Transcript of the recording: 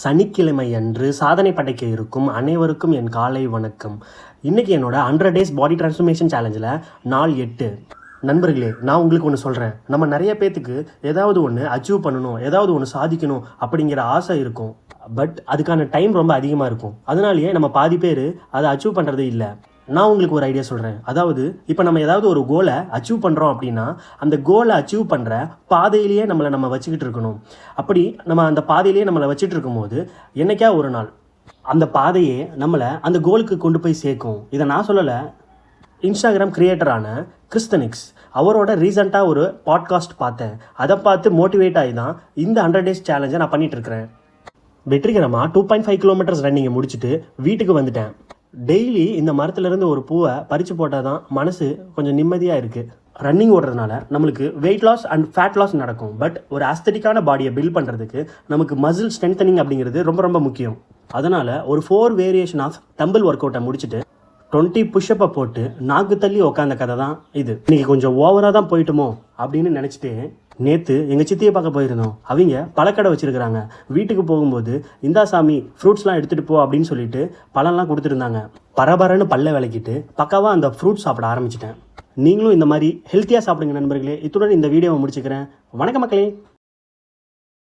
சனிக்கிழமை அன்று சாதனை படைக்க இருக்கும் அனைவருக்கும் என் காலை வணக்கம். இன்றைக்கி என்னோட 100 days பாடி டிரான்ஸ்ஃபர்மேஷன் சேலஞ்சில் நாள் 8. நண்பர்களே, நான் உங்களுக்கு ஒன்று சொல்கிறேன். நம்ம நிறைய பேத்துக்கு ஏதாவது ஒன்று அச்சீவ் பண்ணணும், ஏதாவது ஒன்று சாதிக்கணும் அப்படிங்கிற ஆசை இருக்கும். பட் அதுக்கான டைம் ரொம்ப அதிகமாக இருக்கும். அதனாலேயே நம்ம பாதி பேர் அதை அச்சீவ் பண்ணுறதே இல்லை. நான் உங்களுக்கு ஒரு ஐடியா சொல்கிறேன். அதாவது இப்போ நம்ம ஏதாவது ஒரு கோலை அச்சீவ் பண்ணுறோம் அப்படின்னா அந்த கோலை அச்சீவ் பண்ணுற பாதையிலேயே நம்ம வச்சுக்கிட்டு இருக்கணும். அப்படி நம்ம அந்த பாதையிலேயே நம்மளை வச்சுட்டு இருக்கும்போது என்னைக்கா ஒரு நாள் அந்த பாதையே நம்மளை அந்த கோலுக்கு கொண்டு போய் சேர்க்கும். இதை நான் சொல்லலை, இன்ஸ்டாகிராம் கிரியேட்டரான கிறிஸ்தனிக்ஸ் அவரோட ரீசெண்டாக ஒரு பாட்காஸ்ட் பார்த்தேன். அதை பார்த்து மோட்டிவேட் ஆகி தான் இந்த 100 days சேலஞ்சை நான் பண்ணிகிட்ருக்கிறேன். வெற்றிகரமாக 2.5 kilometers ரன்னிங்கை முடிச்சுட்டு வீட்டுக்கு வந்துட்டேன். டெய்லி இந்த மரத்துலேருந்து ஒரு பூவை பறித்து போட்டால் தான் மனசு கொஞ்சம் நிம்மதியாக இருக்குது. ரன்னிங் ஓடுறதுனால நம்மளுக்கு weight loss and fat loss நடக்கும். பட் ஒரு ஆஸ்தட்டிக்கான பாடியை பில்ட் பண்ணுறதுக்கு நமக்கு மசில் ஸ்ட்ரென்தனிங் அப்படிங்கிறது ரொம்ப ரொம்ப முக்கியம். அதனால் ஒரு 4 வேரியேஷன் ஆஃப் டம்பிள் ஒர்க் அவுட்டை முடிச்சுட்டு 20 புஷ்அப்பை போட்டு நாக்கு தள்ளி உட்காந்த கதை தான் இது. இன்றைக்கி கொஞ்சம் ஓவராக தான் போயிட்டோமோ அப்படின்னு நினச்சிட்டு நேற்று எங்கள் சித்தியை பார்க்க போயிருந்தோம். அவங்க பழக்கடை வச்சுருக்கிறாங்க. வீட்டுக்கு போகும்போது இந்தா சாமி ஃப்ரூட்ஸ்லாம் எடுத்துகிட்டு போ அப்படின்னு சொல்லிட்டு பழம்லாம் கொடுத்துருந்தாங்க. பரபரன்னு பல்ல விளக்கிட்டு பக்காவாக அந்த ஃப்ரூட்ஸ் சாப்பிட ஆரம்பிச்சிட்டேன். நீங்களும் இந்த மாதிரி ஹெல்த்தியாக சாப்பிடுங்க நண்பர்களே. இத்துடன் இந்த வீடியோவை முடிச்சுக்கிறேன். வணக்கம் மக்களே.